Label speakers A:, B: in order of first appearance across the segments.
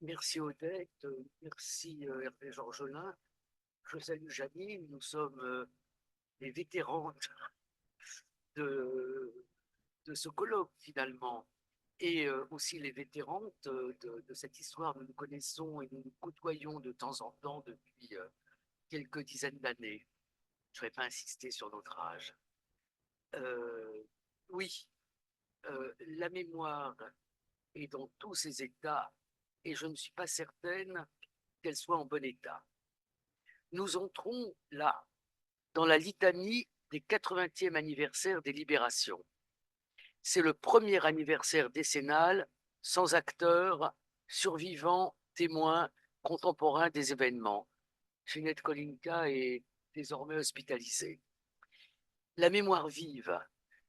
A: Merci Odette, merci Hervé Georgelin. Je salue Janine, nous sommes les vétérans de, de ce colloque finalement, et aussi les vétérantes de cette histoire. Nous nous connaissons et nous nous côtoyons de temps en temps depuis quelques dizaines d'années. Je ne vais pas insister sur notre âge. Euh, oui, la mémoire est dans tous ses états et je ne suis pas certaine qu'elle soit en bon état. Nous entrons là dans la litanie des 80e anniversaires des libérations. C'est le premier anniversaire décennal sans acteurs, survivants, témoins, contemporains des événements. Ginette Kolinka est désormais hospitalisée. La mémoire vive,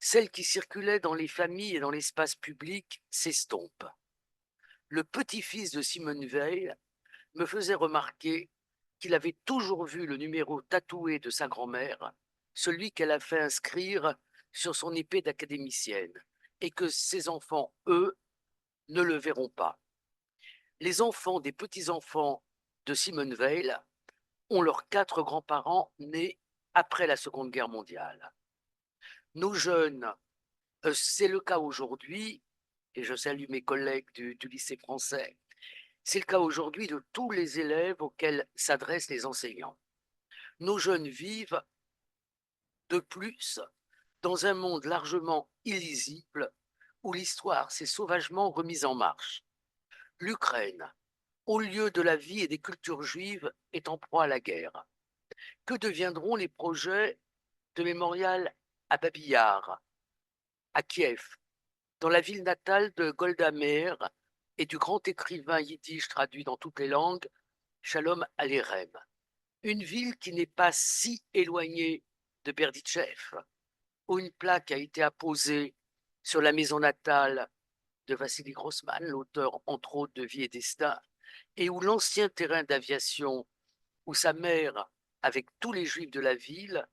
A: celle qui circulait dans les familles et dans l'espace public, s'estompe. Le petit-fils de Simone Veil me faisait remarquer qu'il avait toujours vu le numéro tatoué de sa grand-mère, celui qu'elle a fait inscrire sur son épée d'académicienne, et que ses enfants, eux, ne le verront pas. Les enfants des petits-enfants de Simone Veil ont leurs 4 grands-parents nés après la Seconde Guerre mondiale. Nos jeunes, c'est le cas aujourd'hui, et je salue mes collègues du lycée français, c'est le cas aujourd'hui de tous les élèves auxquels s'adressent les enseignants. Nos jeunes vivent de plus dans un monde largement illisible où l'histoire s'est sauvagement remise en marche. L'Ukraine, au lieu de la vie et des cultures juives, est en proie à la guerre. Que deviendront les projets de mémorial à Babi Yar, à Kiev, dans la ville natale de Golda Meir et du grand écrivain yiddish traduit dans toutes les langues, Shalom Aleichem? Une ville qui n'est pas si éloignée de Berditchev, où une plaque a été apposée sur la maison natale de Vassili Grossman, l'auteur entre autres de Vie et Destin, et où l'ancien terrain d'aviation, où sa mère, avec tous les juifs de la ville,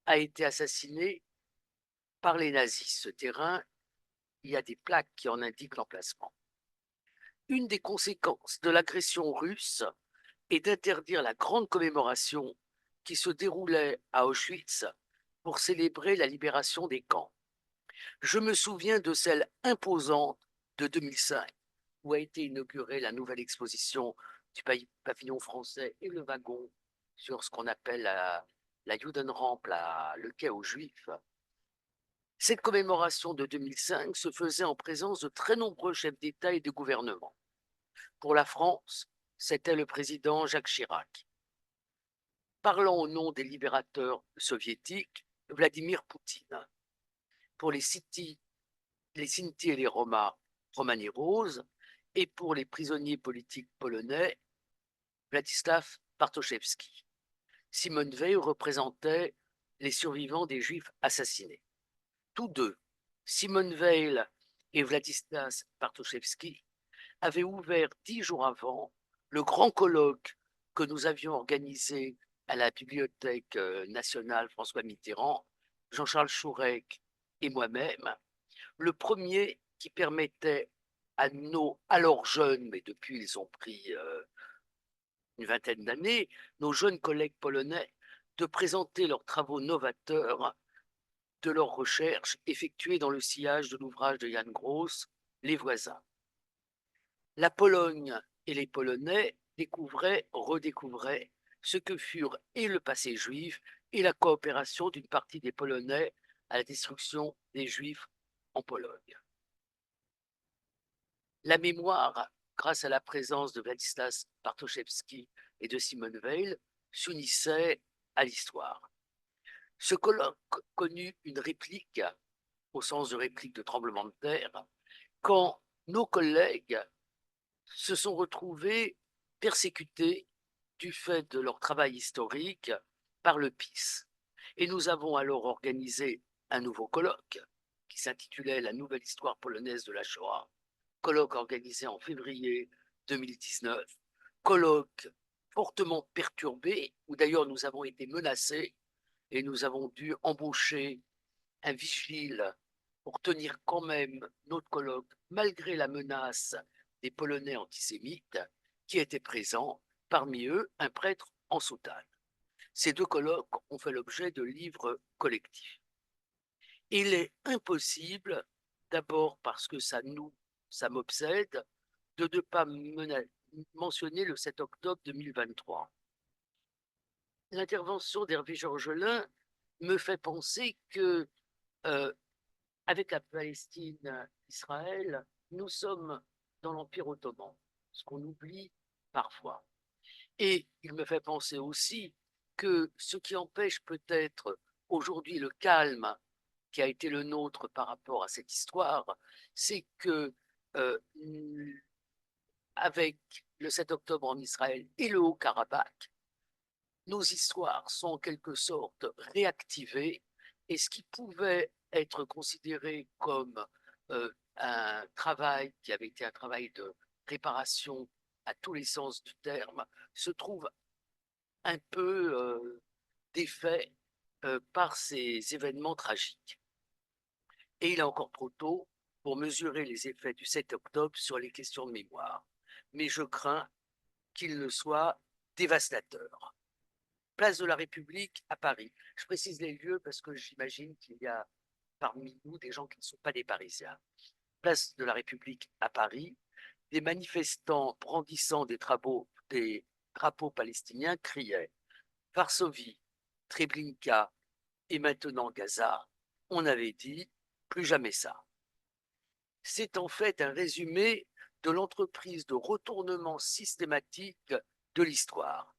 A: a été assassinée par les nazis. Ce terrain, il y a des plaques qui en indiquent l'emplacement. Une des conséquences de l'agression russe est d'interdire la grande commémoration qui se déroulait à Auschwitz pour célébrer la libération des camps. Je me souviens de celle imposante de 2005, où a été inaugurée la nouvelle exposition du pavillon français et le wagon sur ce qu'on appelle la Judenrampe, le quai aux Juifs. Cette commémoration de 2005 se faisait en présence de très nombreux chefs d'État et de gouvernement. Pour la France, c'était le président Jacques Chirac. Parlant au nom des libérateurs soviétiques, Vladimir Poutine. Pour les Sinti et les Romas, Romani Rose, et pour les prisonniers politiques polonais, Władysław Bartoszewski. Simone Veil représentait les survivants des Juifs assassinés. Tous deux, Simone Veil et Władysław Bartoszewski, avaient ouvert 10 jours avant le grand colloque que nous avions organisé à la Bibliothèque nationale François Mitterrand, Jean-Charles Chourec et moi-même, le premier qui permettait à nos alors jeunes, mais depuis ils ont pris une vingtaine d'années, nos jeunes collègues polonais, de présenter leurs travaux novateurs de leurs recherches effectuées dans le sillage de l'ouvrage de Jan Gross, Les voisins. La Pologne et les Polonais découvraient, redécouvraient ce que furent et le passé juif et la coopération d'une partie des Polonais à la destruction des Juifs en Pologne. La mémoire, grâce à la présence de Władysław Bartoszewski et de Simone Veil, s'unissait à l'histoire. Ce colloque connut une réplique, au sens de réplique de tremblement de terre, quand nos collègues se sont retrouvés persécutés du fait de leur travail historique par le PiS. Et nous avons alors organisé un nouveau colloque qui s'intitulait La nouvelle histoire polonaise de la Shoah, colloque organisé en février 2019, colloque fortement perturbé, où d'ailleurs nous avons été menacés et nous avons dû embaucher un vigile pour tenir quand même notre colloque, malgré la menace des Polonais antisémites. qui étaient présents, parmi eux un prêtre en soutane. Ces deux colloques ont fait l'objet de livres collectifs. Il est impossible, d'abord parce que ça m'obsède, de ne pas mentionner le 7 octobre 2023. L'intervention d'Hervé Georgelin me fait penser que, avec la Palestine, Israël, nous sommes dans l'Empire ottoman, ce qu'on oublie parfois. Et il me fait penser aussi que ce qui empêche peut-être aujourd'hui le calme qui a été le nôtre par rapport à cette histoire, c'est que euh, avec le 7 octobre en Israël et le Haut-Karabakh, nos histoires sont en quelque sorte réactivées et ce qui pouvait être considéré comme un travail qui avait été un travail de préparation à tous les sens du terme se trouve un peu défait par ces événements tragiques. Et il est encore trop tôt pour mesurer les effets du 7 octobre sur les questions de mémoire. Mais je crains qu'il ne soit dévastateur. Place de la République à Paris. Je précise les lieux parce que j'imagine qu'il y a parmi nous des gens qui ne sont pas des Parisiens. Place de la République à Paris, des manifestants brandissant des drapeaux palestiniens criaient Varsovie, Treblinka et maintenant Gaza. On avait dit plus jamais ça. C'est en fait un résumé de l'entreprise de retournement systématique de l'histoire.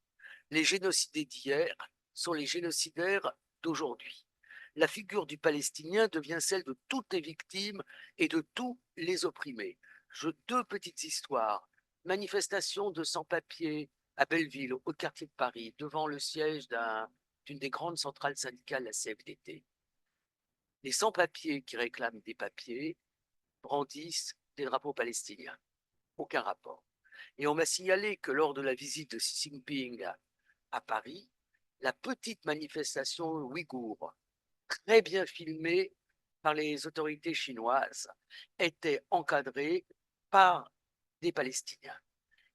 A: Les génocidés d'hier sont les génocidaires d'aujourd'hui. La figure du Palestinien devient celle de toutes les victimes et de tous les opprimés. Deux petites histoires. Manifestation de sans-papiers à Belleville, au quartier de Paris, devant le siège d'une des grandes centrales syndicales, la CFDT. Les sans-papiers qui réclament des papiers brandissent des drapeaux palestiniens. Aucun rapport. Et on m'a signalé que lors de la visite de Xi Jinping à Paris, la petite manifestation ouïghour, très bien filmée par les autorités chinoises, était encadrée par des Palestiniens.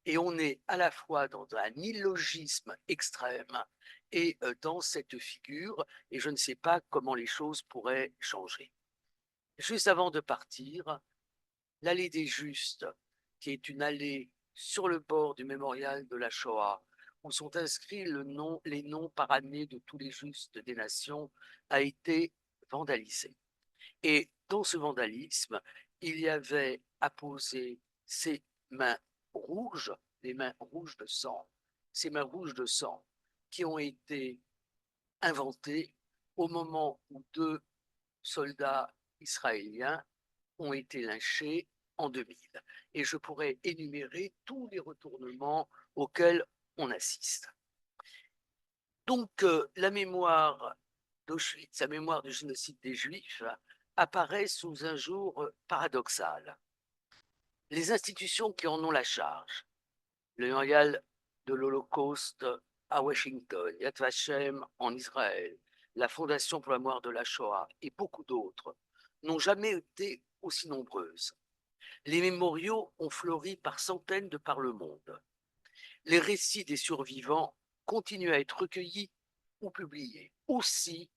A: Et on est à la fois dans un illogisme extrême et dans cette figure, et je ne sais pas comment les choses pourraient changer. Juste avant de partir, l'allée des Justes, qui est une allée sur le bord du mémorial de la Shoah, où sont inscrits les noms par année de tous les justes des nations, a été vandalisée. Et dans ce vandalisme, il y avait apposé ces mains rouges, les mains rouges de sang, ces mains rouges de sang qui ont été inventées au moment où deux soldats israéliens ont été lynchés en 2000. Et je pourrais énumérer tous les retournements auxquels on assiste. Donc, la mémoire d'Auschwitz, la mémoire du génocide des Juifs, apparaît sous un jour paradoxal. Les institutions qui en ont la charge, le mémorial de l'Holocauste à Washington, Yad Vashem en Israël, la Fondation pour la mémoire de la Shoah et beaucoup d'autres, n'ont jamais été aussi nombreuses. Les mémoriaux ont fleuri par centaines de par le monde. Les récits des survivants continuent à être recueillis ou publiés. Aussi,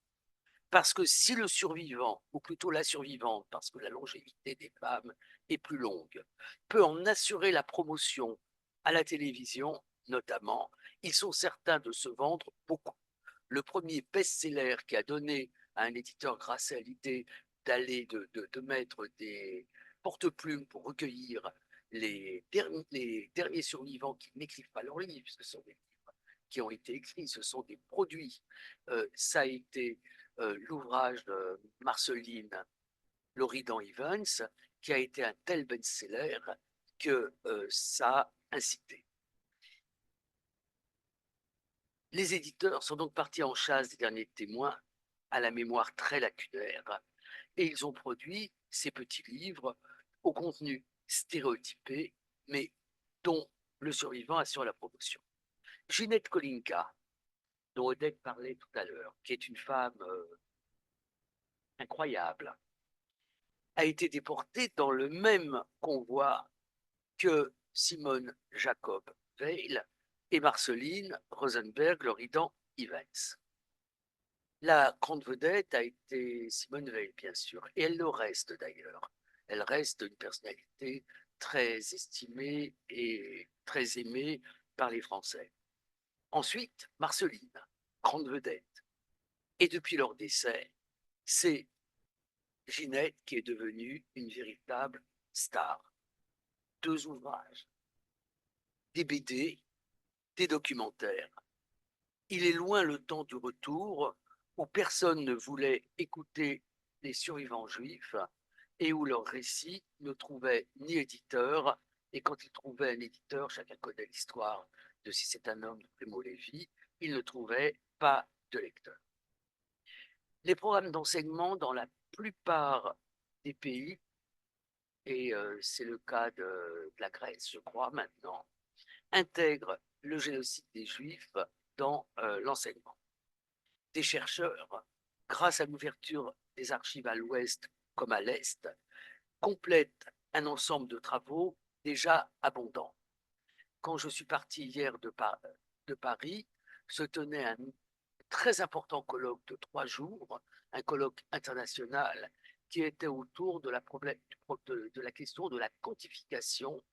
A: parce que si le survivant, ou plutôt la survivante, parce que la longévité des femmes est plus longue, peut en assurer la promotion à la télévision, notamment, ils sont certains de se vendre beaucoup. Le premier best-seller qui a donné à un éditeur Grasset l'idée d'aller de mettre des porte-plumes pour recueillir les derniers survivants qui n'écrivent pas leurs livres, ce sont des livres qui ont été écrits, ce sont des produits. Ça a été l'ouvrage de Marceline Loridan Evans, qui a été un tel best-seller que ça a incité. Les éditeurs sont donc partis en chasse des derniers témoins à la mémoire très lacunaire et ils ont produit ces petits livres au contenu stéréotypé, mais dont le survivant assure la promotion. Ginette Kolinka, dont Odette parlait tout à l'heure, qui est une femme incroyable, a été déportée dans le même convoi que Simone Jacob, Weil et Marceline Rosenberg-Loridan Ivens. La grande vedette a été Simone Veil, bien sûr, et elle le reste d'ailleurs. Elle reste une personnalité très estimée et très aimée par les Français. Ensuite, Marceline, grande vedette. Et depuis leur décès, c'est Ginette qui est devenue une véritable star. 2 ouvrages, des BD, des documentaires. Il est loin le temps du retour où personne ne voulait écouter les survivants juifs et où leurs récits ne trouvaient ni éditeur. Et quand ils trouvaient un éditeur, chacun connaît l'histoire de Si c'est un homme de Primo Levi, ils ne trouvaient pas de lecteur. Les programmes d'enseignement dans la plupart des pays, et c'est le cas de la Grèce, je crois, maintenant, intègrent le génocide des Juifs dans l'enseignement. Des chercheurs, grâce à l'ouverture des archives à l'ouest comme à l'est, complètent un ensemble de travaux déjà abondants. Quand je suis parti hier de Paris, se tenait un très important colloque de 3 jours, un colloque international qui était autour de de la question de la quantification,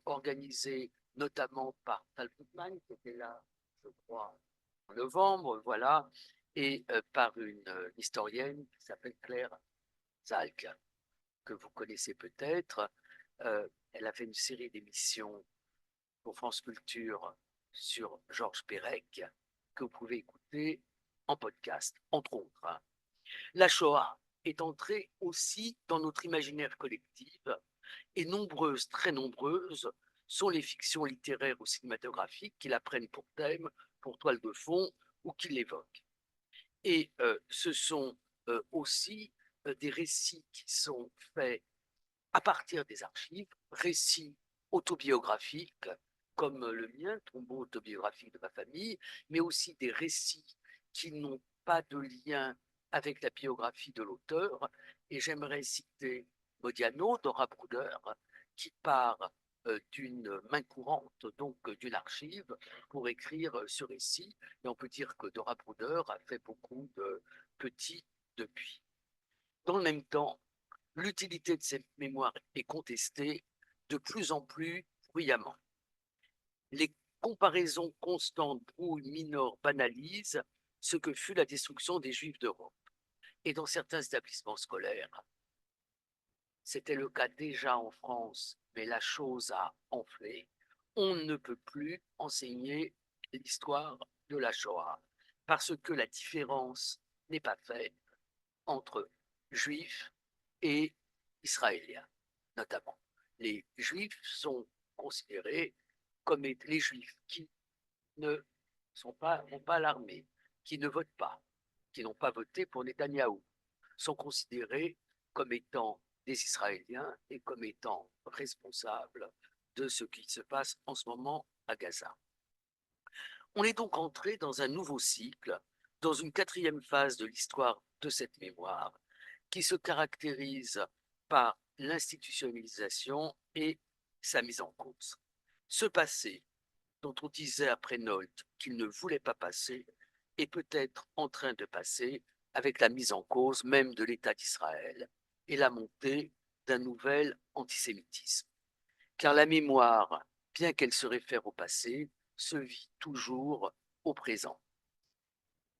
A: organisée notamment par Tal Goodman, qui était là, je crois, en novembre, voilà, et par une historienne qui s'appelle Claire Zalk, que vous connaissez peut-être. Elle a fait une série d'émissions pour France Culture sur Georges Perec, que vous pouvez écouter en podcast, entre autres. La Shoah est entrée aussi dans notre imaginaire collectif et nombreuses, très nombreuses, sont les fictions littéraires ou cinématographiques qui la prennent pour thème, pour toile de fond ou qui l'évoquent. Et ce sont aussi des récits qui sont faits à partir des archives, récits autobiographiques, comme le mien, tombeau autobiographique de ma famille, mais aussi des récits qui n'ont pas de lien avec la biographie de l'auteur. Et j'aimerais citer Modiano, Dora Bruder, qui part d'une main courante, donc d'une archive, pour écrire ce récit. Et on peut dire que Dora Bruder a fait beaucoup de petits depuis. Dans le même temps, l'utilité de ces mémoires est contestée de plus en plus bruyamment. Les comparaisons constantes brouillent, minorent, banalisent ce que fut la destruction des Juifs d'Europe. Et dans certains établissements scolaires, c'était le cas déjà en France, mais la chose a enflé. On ne peut plus enseigner l'histoire de la Shoah parce que la différence n'est pas faite entre juifs et israéliens, notamment. Les juifs sont considérés comme les juifs qui ne vont pas à l'armée, qui ne votent pas, qui n'ont pas voté pour Netanyahou, sont considérés comme étant des Israéliens et comme étant responsables de ce qui se passe en ce moment à Gaza. On est donc entré dans un nouveau cycle, dans une 4e phase de l'histoire de cette mémoire, qui se caractérise par l'institutionnalisation et sa mise en cause. Ce passé, dont on disait après Nolte qu'il ne voulait pas passer, est peut-être en train de passer avec la mise en cause même de l'État d'Israël et la montée d'un nouvel antisémitisme. Car la mémoire, bien qu'elle se réfère au passé, se vit toujours au présent.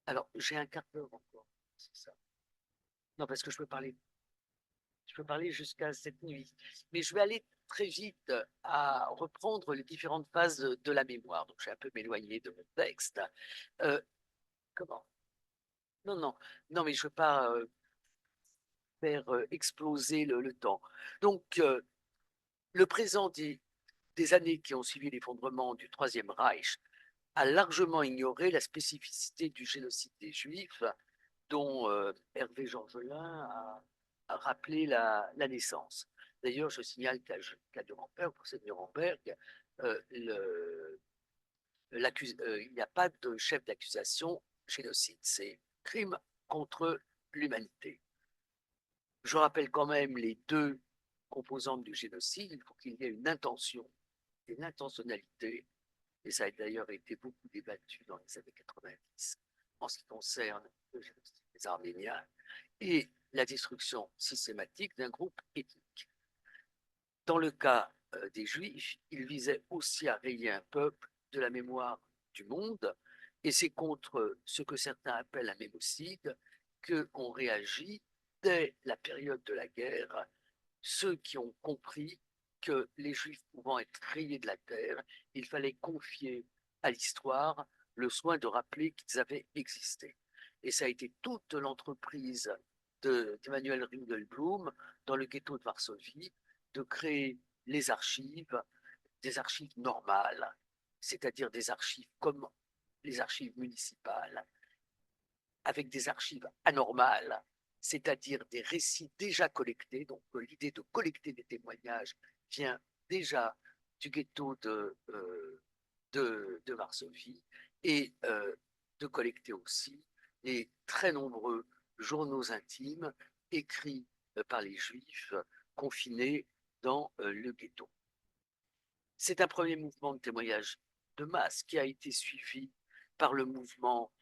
A: Alors, j'ai un quart d'heure encore, c'est ça. Non, parce que je peux parler jusqu'à cette nuit. Mais je vais aller très vite à reprendre les différentes phases de la mémoire. Donc, je vais un peu m'éloigner de mon texte. Euh, comment? Non, non, non, mais je ne veux pas faire exploser le temps. Donc, le présent des années qui ont suivi l'effondrement du Troisième Reich a largement ignoré la spécificité du génocide des Juifs, dont Hervé Georgelin a rappelé la naissance. D'ailleurs, je signale qu'à Nuremberg, pour cette Nuremberg, il n'y a pas de chef d'accusation génocide, c'est crime contre l'humanité. Je rappelle quand même les 2 composantes du génocide. Il faut qu'il y ait une intention, une intentionnalité, et ça a d'ailleurs été beaucoup débattu dans les années 90 en ce qui concerne les Arméniens, et la destruction systématique d'un groupe ethnique. Dans le cas des Juifs, il visait aussi à rayer un peuple de la mémoire du monde, et c'est contre ce que certains appellent un mémocide qu'on réagit dès la période de la guerre, ceux qui ont compris que les Juifs pouvant être rayés de la terre, il fallait confier à l'histoire le soin de rappeler qu'ils avaient existé. Et ça a été toute l'entreprise d'Emmanuel Ringelblum dans le ghetto de Varsovie de créer les archives, des archives normales, c'est-à-dire des archives comme les archives municipales, avec des archives anormales, c'est-à-dire des récits déjà collectés. Donc l'idée de collecter des témoignages vient déjà du ghetto de Varsovie, et de collecter aussi les très nombreux journaux intimes écrits par les Juifs confinés dans le ghetto. C'est un premier mouvement de témoignage de masse qui a été suivi par le mouvement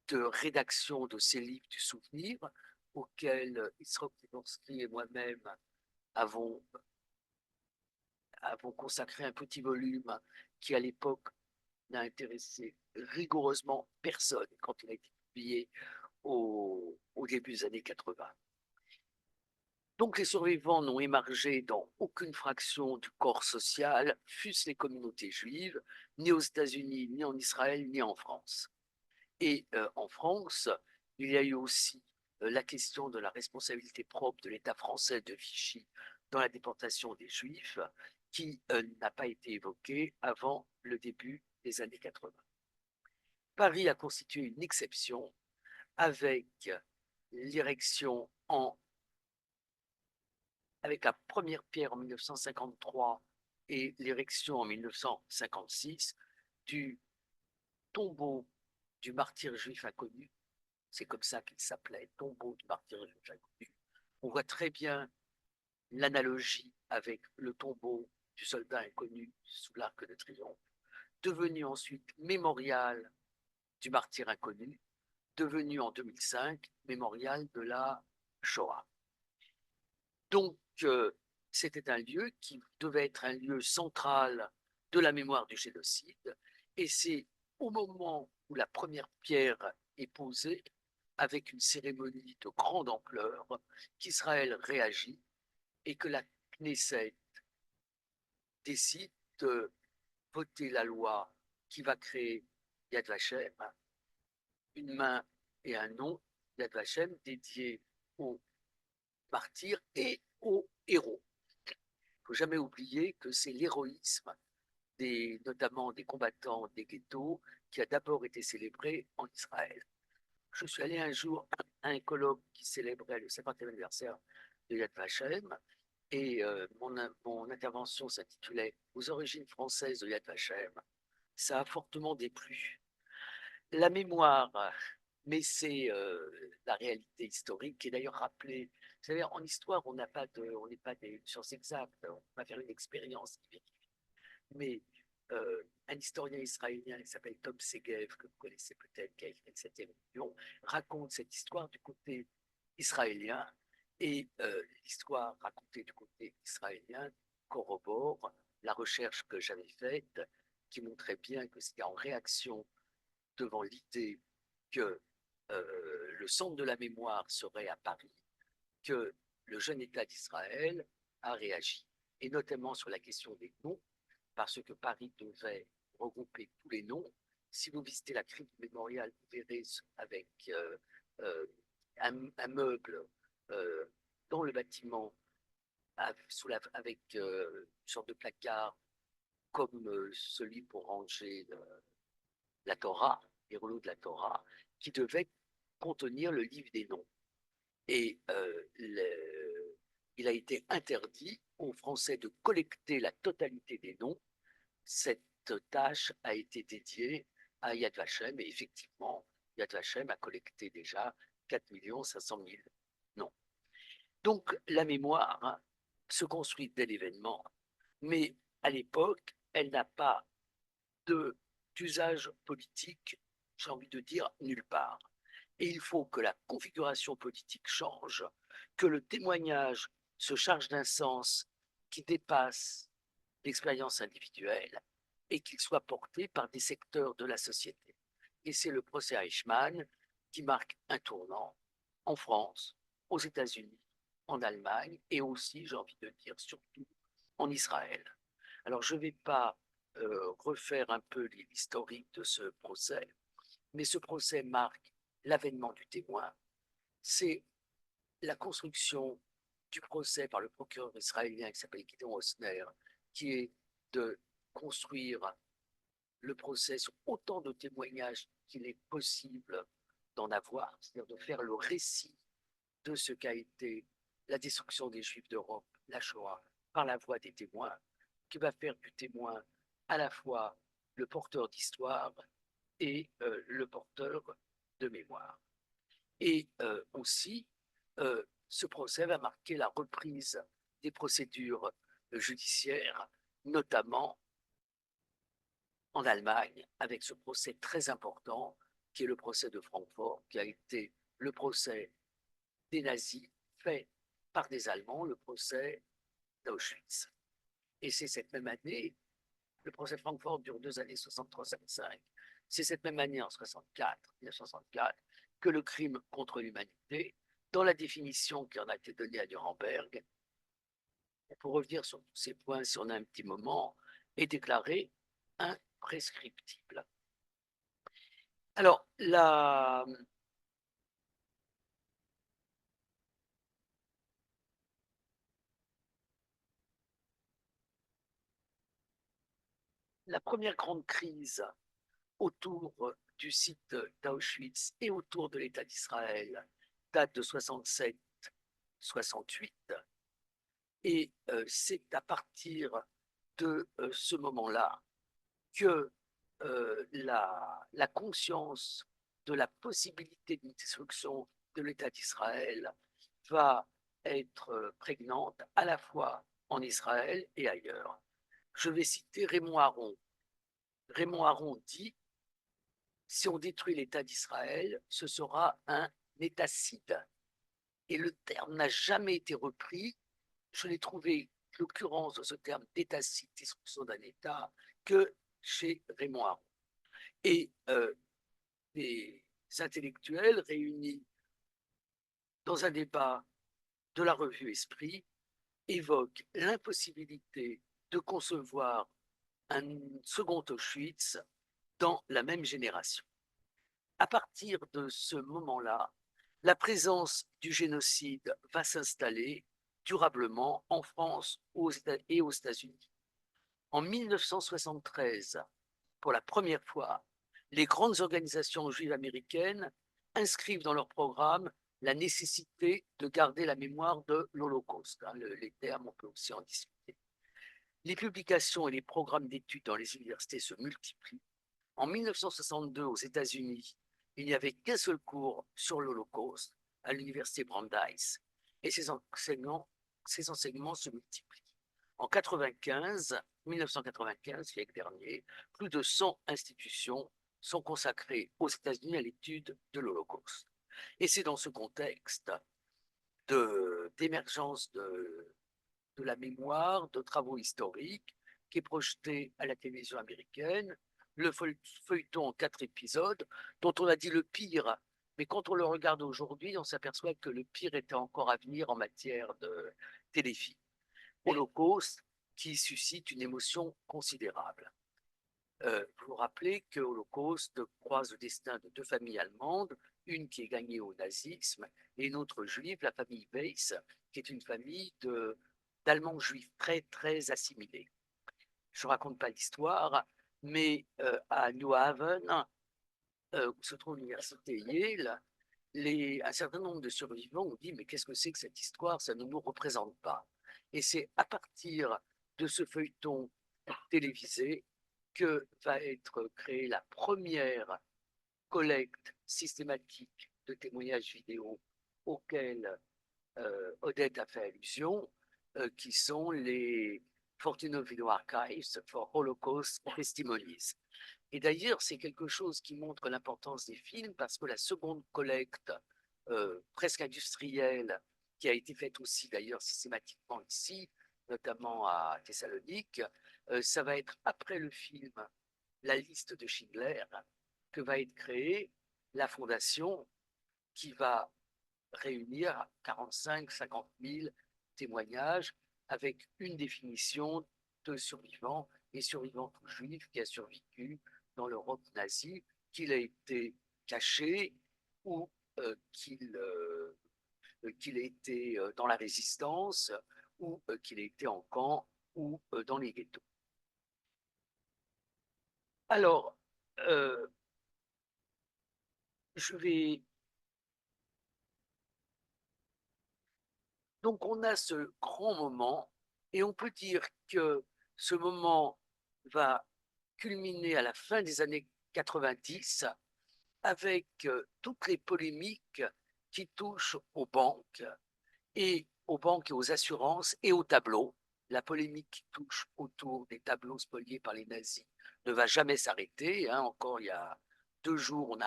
A: de rédaction de ces livres du souvenir, auxquels Isroch Tiborsky et moi-même avons, avons consacré un petit volume qui, à l'époque, n'a intéressé rigoureusement personne quand il a été publié au début des années 80. Donc les survivants n'ont émargé dans aucune fraction du corps social, fût-ce les communautés juives, ni aux États-Unis, ni en Israël, ni en France. Et en France, il y a eu aussi la question de la responsabilité propre de l'État français de Vichy dans la déportation des Juifs, qui n'a pas été évoquée avant le début des années 80. Paris a constitué une exception avec l'érection avec la première pierre en 1953 et l'érection en 1956 du tombeau du martyr juif inconnu. C'est comme ça qu'il s'appelait, tombeau du martyr juif inconnu. On voit très bien l'analogie avec le tombeau du soldat inconnu sous l'Arc de Triomphe, devenu ensuite mémorial du martyr inconnu, devenu en 2005 mémorial de la Shoah. Donc, c'était un lieu qui devait être un lieu central de la mémoire du génocide, et c'est au moment où la première pierre est posée, avec une cérémonie de grande ampleur, qu'Israël réagit et que la Knesset décide de voter la loi qui va créer Yad Vashem, une main et un nom, Yad Vashem, dédié aux martyrs et aux héros. Il ne faut jamais oublier que c'est l'héroïsme, notamment des combattants des ghettos, qui a d'abord été célébré en Israël. Je suis allé un jour à un colloque qui célébrait le 50e anniversaire de Yad Vashem, et mon intervention s'intitulait « Aux origines françaises de Yad Vashem ». Ça a fortement déplu. La mémoire, mais c'est la réalité historique qui est d'ailleurs rappelée. Vous savez, en histoire, on n'est pas des sciences exactes, on va faire une expérience qui vérifie. Mais un historien israélien qui s'appelle Tom Segev, que vous connaissez peut-être, qui a écrit le 7e million, raconte cette histoire du côté israélien, et l'histoire racontée du côté israélien corrobore la recherche que j'avais faite, qui montrait bien que c'était en réaction devant l'idée que le centre de la mémoire serait à Paris, que le jeune État d'Israël a réagi, et notamment sur la question des noms, parce que Paris devait regrouper tous les noms. Si vous visitez la crypte mémoriale, vous verrez avec un meuble dans le bâtiment avec une sorte de placard comme celui pour ranger la Torah, les rouleaux de la Torah, qui devait contenir le livre des noms. Et il a été interdit aux Français de collecter la totalité des noms. Cette tâche a été dédiée à Yad Vashem, et effectivement, Yad Vashem a collecté déjà 4 500 000 noms. Donc la mémoire se construit dès l'événement, mais à l'époque, elle n'a pas d'usage politique, j'ai envie de dire, nulle part. Et il faut que la configuration politique change, que le témoignage se charge d'un sens qui dépasse l'expérience individuelle et qu'il soit porté par des secteurs de la société. Et c'est le procès Eichmann qui marque un tournant en France, aux États-Unis, en Allemagne et aussi, j'ai envie de dire, surtout en Israël. Alors, je ne vais pas refaire un peu l'historique de ce procès, mais ce procès marque l'avènement du témoin. C'est la construction du procès par le procureur israélien qui s'appelle Gideon Osner, qui est de construire le procès sur autant de témoignages qu'il est possible d'en avoir, c'est-à-dire de faire le récit de ce qu'a été la destruction des Juifs d'Europe, la Shoah, par la voix des témoins, qui va faire du témoin à la fois le porteur d'histoire et le porteur de mémoire. Et aussi, ce procès va marquer la reprise des procédures judiciaires, notamment en Allemagne, avec ce procès très important qui est le procès de Francfort, qui a été le procès des nazis fait par des Allemands, le procès d'Auschwitz. Et c'est cette même année, le procès de Francfort dure 2 années, 63-65, c'est cette même année, en 1964, que le crime contre l'humanité, dans la définition qui en a été donnée à Nuremberg, on peut revenir sur tous ces points si on a un petit moment, est déclaré imprescriptible. Alors, la première grande crise autour du site d'Auschwitz et autour de l'État d'Israël date de 67-68. Et c'est à partir de ce moment-là que la conscience de la possibilité d'une destruction de l'État d'Israël va être prégnante à la fois en Israël et ailleurs. Je vais citer Raymond Aron. Raymond Aron dit: si on détruit l'État d'Israël, ce sera un étacide. Et le terme n'a jamais été repris. Je n'ai trouvé l'occurrence de ce terme d'étacide, destruction d'un État, que chez Raymond Aron. Et des intellectuels réunis dans un débat de la revue Esprit évoquent l'impossibilité de concevoir un second Auschwitz dans la même génération. À partir de ce moment-là, la présence du génocide va s'installer durablement en France et aux États-Unis. En 1973, pour la première fois, les grandes organisations juives américaines inscrivent dans leur programme la nécessité de garder la mémoire de l'Holocauste. Les termes, on peut aussi en discuter. Les publications et les programmes d'études dans les universités se multiplient. En 1962, aux États-Unis, il n'y avait qu'un seul cours sur l'Holocauste à l'université Brandeis, et ces enseignements se multiplient. En 1995, siècle dernier, plus de 100 institutions sont consacrées aux États-Unis à l'étude de l'Holocauste. Et c'est dans ce contexte d'émergence de la mémoire, de travaux historiques, qui est projeté à la télévision américaine, le feuilleton en 4 épisodes, dont on a dit le pire, mais quand on le regarde aujourd'hui, on s'aperçoit que le pire était encore à venir en matière de téléfilm. Holocauste qui suscite une émotion considérable. Vous vous rappelez que Holocauste croise le destin de 2 familles allemandes, une qui est gagnée au nazisme et une autre juive, la famille Weiss, qui est une famille d'Allemands juifs très, très assimilés. Je ne raconte pas l'histoire, mais à New Haven, où se trouve l'université Yale, un certain nombre de survivants ont dit: mais qu'est-ce que c'est que cette histoire? Ça ne nous représente pas. Et c'est à partir de ce feuilleton télévisé que va être créée la première collecte systématique de témoignages vidéo auxquels Odette a fait allusion, qui sont les Fortune Video Archives for Holocaust Testimonies. Et d'ailleurs, c'est quelque chose qui montre l'importance des films parce que la seconde collecte presque industrielle, qui a été faite aussi d'ailleurs systématiquement ici, notamment à Thessalonique, ça va être après le film La liste de Schindler que va être créée la fondation qui va réunir 45-50 000 témoignages avec une définition de survivant et survivant tout juif qui a survécu dans l'Europe nazie, qu'il a été caché ou qu'il a été dans la résistance ou qu'il a été en camp ou dans les ghettos. Alors, je vais... Donc, on a ce grand moment et on peut dire que ce moment va culminer à la fin des années 90 avec toutes les polémiques qui touchent aux banques et aux assurances et aux tableaux. La polémique qui touche autour des tableaux spoliés par les nazis ne va jamais s'arrêter. Hein. Encore il y a 2 jours,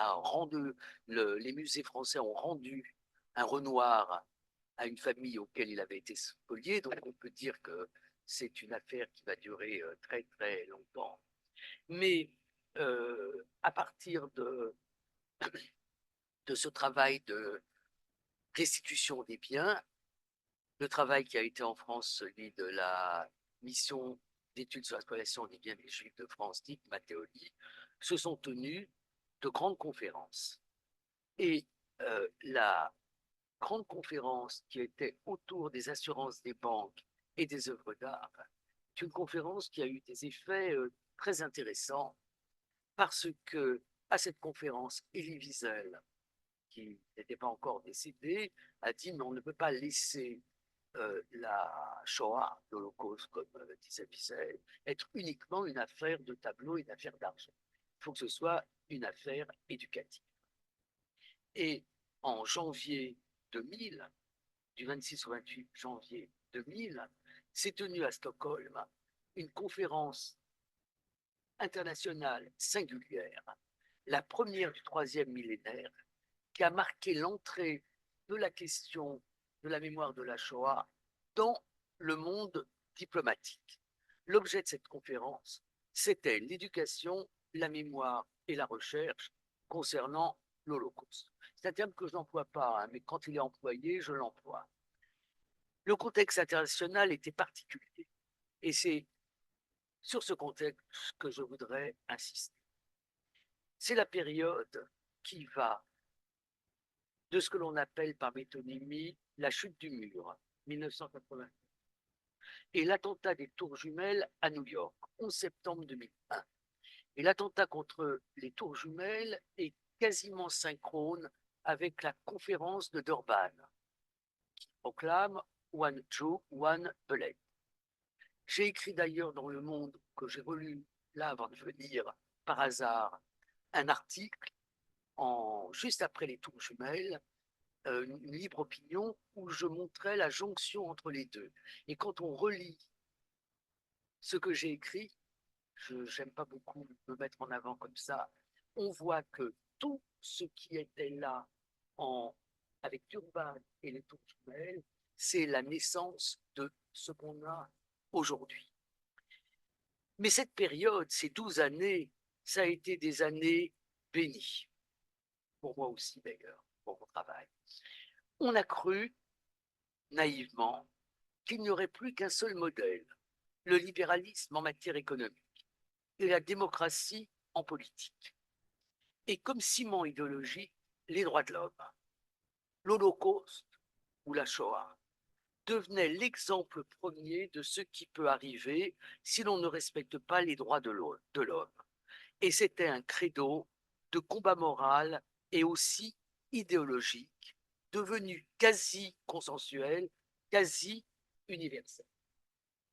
A: les musées français ont rendu un Renoir à une famille auquel il avait été spolié. Donc on peut dire que c'est une affaire qui va durer très très longtemps. Mais à partir de ce travail de restitution des biens, le travail qui a été en France, celui de la mission d'études sur la spoliation des biens des Juifs de France, dite Mattéoli, se sont tenues de grandes conférences. Et la grande conférence qui était autour des assurances des banques et des œuvres d'art, c'est une conférence qui a eu des effets très intéressants parce que à cette conférence, Elie Wiesel, qui n'était pas encore décédé, a dit mais on ne peut pas laisser la Shoah, l'Holocauste, comme disait Wiesel, être uniquement une affaire de tableau et d'affaire d'argent. Il faut que ce soit une affaire éducative. Et en janvier 2000, du 26 au 28 janvier 2000, s'est tenue à Stockholm une conférence internationale singulière, la première du troisième millénaire, qui a marqué l'entrée de la question de la mémoire de la Shoah dans le monde diplomatique. L'objet de cette conférence, c'était l'éducation, la mémoire et la recherche concernant l'Holocauste. C'est un terme que je n'emploie pas, hein, mais quand il est employé, je l'emploie. Le contexte international était particulier et c'est sur ce contexte que je voudrais insister. C'est la période qui va de ce que l'on appelle par métonymie la chute du mur, 1980, et l'attentat des Tours Jumelles à New York, 11 septembre 2001. Et l'attentat contre les Tours Jumelles est quasiment synchrone avec la conférence de Durban, qui proclame One True, One Bullet. J'ai écrit d'ailleurs dans Le Monde, que j'ai relu là avant de venir par hasard, un article juste après les Tours Jumelles, une libre opinion où je montrais la jonction entre les deux. Et quand on relit ce que j'ai écrit, je n'aime pas beaucoup me mettre en avant comme ça, on voit que tout ce qui était là avec Durban et les Tours Jumelles, c'est la naissance de ce qu'on a aujourd'hui. Mais cette période, ces 12 années, ça a été des années bénies. Pour moi aussi d'ailleurs, pour mon travail. On a cru, naïvement, qu'il n'y aurait plus qu'un seul modèle, le libéralisme en matière économique et la démocratie en politique. Et comme ciment idéologique, les droits de l'homme, l'Holocauste ou la Shoah devenaient l'exemple premier de ce qui peut arriver si l'on ne respecte pas les droits de l'homme. Et c'était un credo de combat moral et aussi idéologique, devenu quasi consensuel, quasi universel.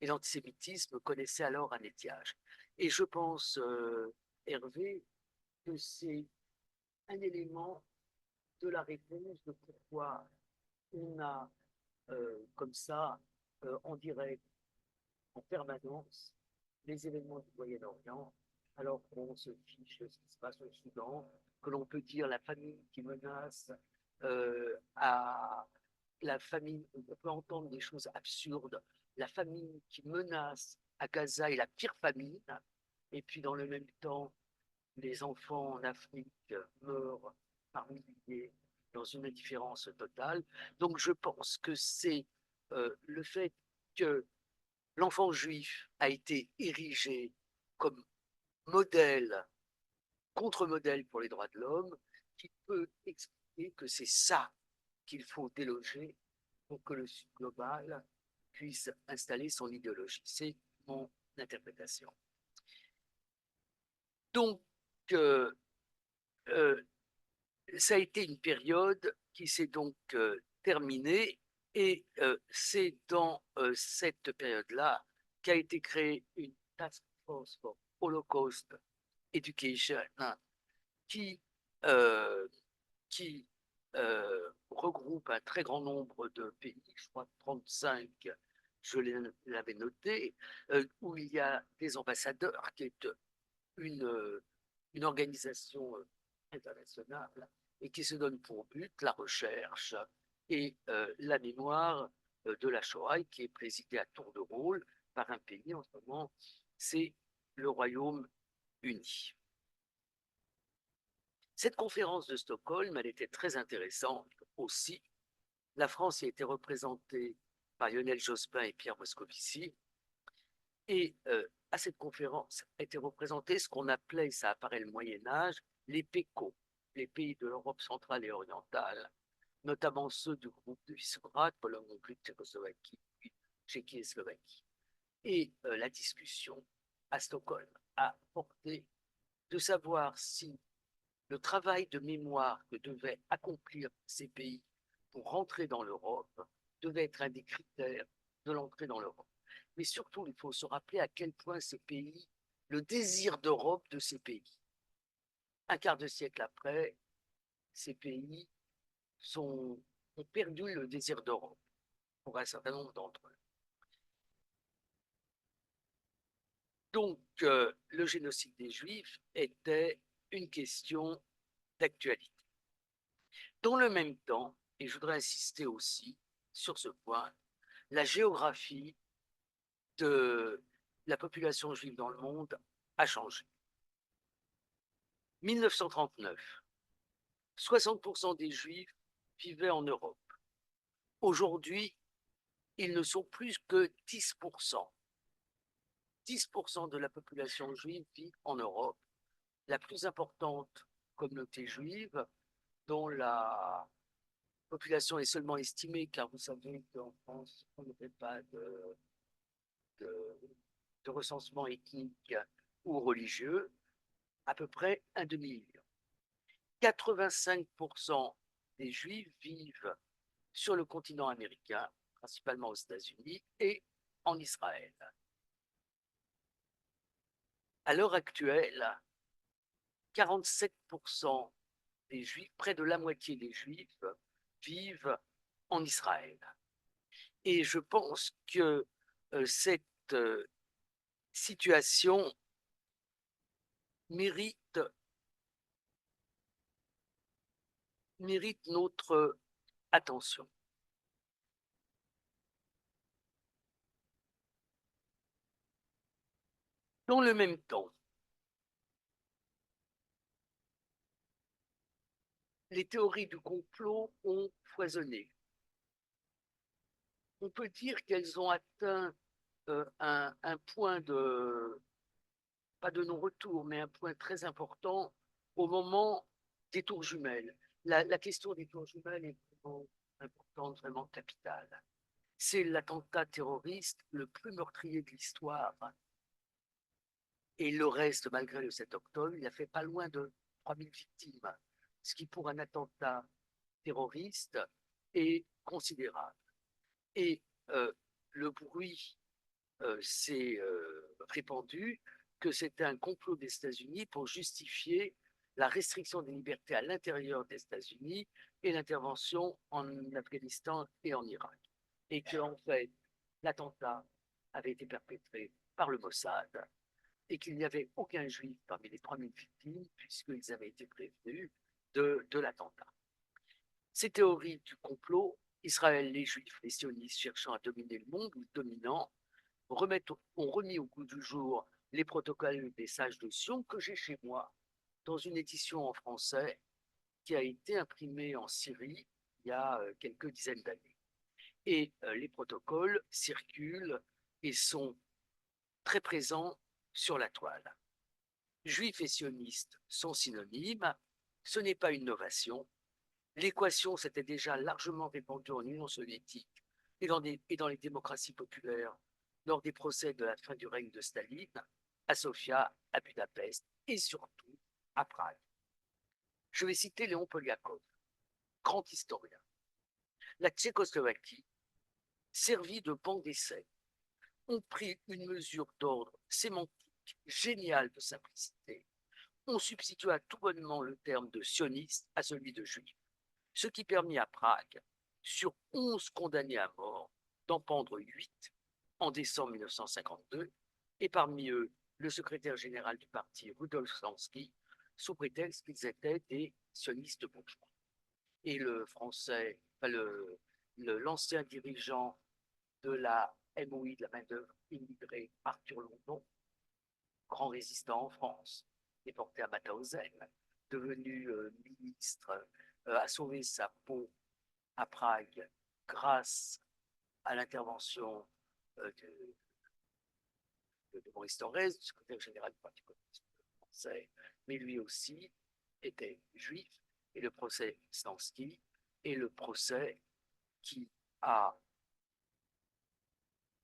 A: Et l'antisémitisme connaissait alors un étiage. Et je pense, Hervé, que c'est un élément de la réponse de pourquoi on a comme ça, en direct, en permanence les événements du Moyen-Orient, alors qu'on se fiche de ce qui se passe au Soudan, que l'on peut dire la famine qui menace à la famine, on peut entendre des choses absurdes, la famine qui menace à Gaza est la pire famine, et puis dans le même temps, les enfants en Afrique meurent par milliers dans une indifférence totale. Donc je pense que c'est le fait que l'enfant juif a été érigé comme modèle, contre-modèle pour les droits de l'homme, qui peut expliquer que c'est ça qu'il faut déloger pour que le Sud global puisse installer son idéologie. C'est mon interprétation. Donc, euh, euh, ça a été une période qui s'est donc terminée et c'est dans cette période-là qu'a été créée une task force for Holocaust Education qui, euh, qui regroupe un très grand nombre de pays, je crois 35, je l'avais noté, où il y a des ambassadeurs, qui est une, une organisation internationale et qui se donne pour but la recherche et la mémoire de la Shoah, qui est présidée à tour de rôle par un pays en ce moment, c'est le Royaume-Uni. Cette conférence de Stockholm, elle était très intéressante aussi. La France y a été représentée par Lionel Jospin et Pierre Moscovici. Et à cette conférence a été représenté ce qu'on appelait, ça apparaît le Moyen-Âge, les PECO, les pays de l'Europe centrale et orientale, notamment ceux du groupe de Visegrad, Pologne, Hongrie, Tchécoslovaquie, puis Tchéquie et Slovaquie. Et la discussion à Stockholm a porté de savoir si le travail de mémoire que devaient accomplir ces pays pour rentrer dans l'Europe devait être un des critères de l'entrée dans l'Europe. Mais surtout, il faut se rappeler à quel point ces pays, le désir d'Europe de ces pays. Un quart de siècle après, ces pays ont perdu le désir d'Europe pour un certain nombre d'entre eux. Donc, le génocide des Juifs était une question d'actualité. Dans le même temps, et je voudrais insister aussi sur ce point, la géographie de la population juive dans le monde a changé. 1939, 60% des Juifs vivaient en Europe. Aujourd'hui, ils ne sont plus que 10%. 10% de la population juive vit en Europe. La plus importante communauté juive, dont la population est seulement estimée, car vous savez qu'en France, on ne fait pas de, de recensement ethnique ou religieux, à peu près un demi-million. 85% des Juifs vivent sur le continent américain, principalement aux États-Unis, et en Israël. À l'heure actuelle, 47% des Juifs, près de la moitié des Juifs, vivent en Israël. Et je pense que cette situation mérite notre attention. Dans le même temps, les théories du complot ont foisonné. On peut dire qu'elles ont atteint un point de, pas de non-retour, mais un point très important au moment des tours jumelles. La question des tours jumelles est vraiment importante, vraiment capitale. C'est l'attentat terroriste le plus meurtrier de l'histoire. Et le reste, malgré le 7 octobre, il a fait pas loin de 3000 victimes, ce qui pour un attentat terroriste est considérable. Et le bruit s'est répandu que c'était un complot des États-Unis pour justifier la restriction des libertés à l'intérieur des États-Unis et l'intervention en Afghanistan et en Irak. Et qu'en fait, l'attentat avait été perpétré par le Mossad et qu'il n'y avait aucun juif parmi les 3000 victimes puisqu'ils avaient été prévenus de l'attentat. Ces théories du complot, Israël, les juifs, les sionistes cherchant à dominer le monde ou dominant, ont remis au goût du jour les protocoles des sages de Sion que j'ai chez moi dans une édition en français qui a été imprimée en Syrie il y a quelques dizaines d'années. Et les protocoles circulent et sont très présents sur la toile. Juifs et sionistes sont synonymes, ce n'est pas une novation. L'équation s'était déjà largement répandue en Union soviétique et dans les démocraties populaires lors des procès de la fin du règne de Staline, à Sofia, à Budapest et surtout à Prague. Je vais citer Léon Poliakov, grand historien. La Tchécoslovaquie, servie de banc d'essai, ont pris une mesure d'ordre sémantique géniale de simplicité. On substitua tout bonnement le terme de sioniste à celui de juif, ce qui permit à Prague, sur 11 condamnés à mort, d'en pendre 8 en décembre 1952, et parmi eux le secrétaire général du parti Rudolf Slansky, sous prétexte qu'ils étaient des sionistes bourgeois. Et le français, enfin l'ancien dirigeant de la MOI, de la main-d'œuvre immigrée, Arthur London, grand résistant en France, déporté à Mauthausen, devenu ministre, a sauvé sa peau à Prague grâce à l'intervention de Maurice Thorez, secrétaire général du Parti communiste français, mais lui aussi était juif, et le procès Stansky est le procès qui a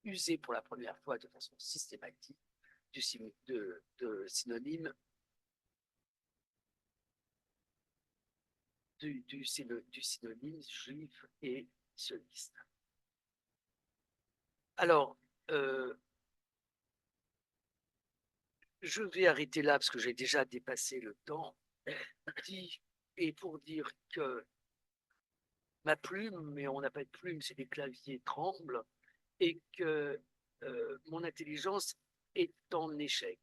A: usé pour la première fois de façon systématique de synonyme du synonyme juif et sioniste. Alors, je vais arrêter là parce que j'ai déjà dépassé le temps. Et pour dire que ma plume, mais on n'a pas de plume, c'est des claviers, tremble, et que mon intelligence est en échec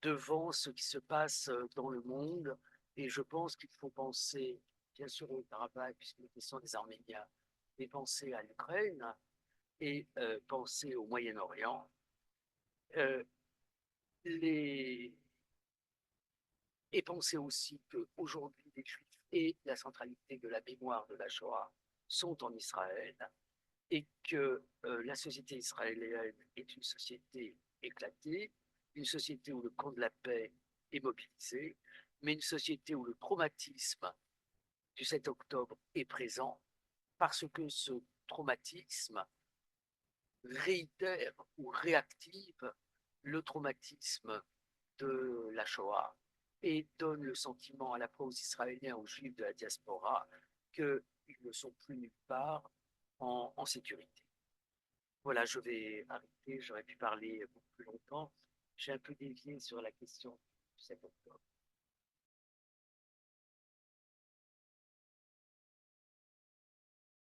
A: devant ce qui se passe dans le monde. Et je pense qu'il faut penser, bien sûr, au travail, puisque la question des Arméniens, mais penser à l'Ukraine et penser au Moyen-Orient. Euh, les... Et penser aussi qu'aujourd'hui, les Juifs et la centralité de la mémoire de la Shoah sont en Israël et que la société israélienne est une société éclatée, une société où le camp de la paix est mobilisé, mais une société où le traumatisme du 7 octobre est présent parce que ce traumatisme réitère ou réactive le traumatisme de la Shoah et donne le sentiment à la fois aux Israéliens, aux Juifs de la diaspora, qu'ils ne sont plus nulle part en sécurité. Voilà, je vais arrêter, j'aurais pu parler beaucoup plus longtemps. J'ai un peu dévié sur la question du 7 octobre.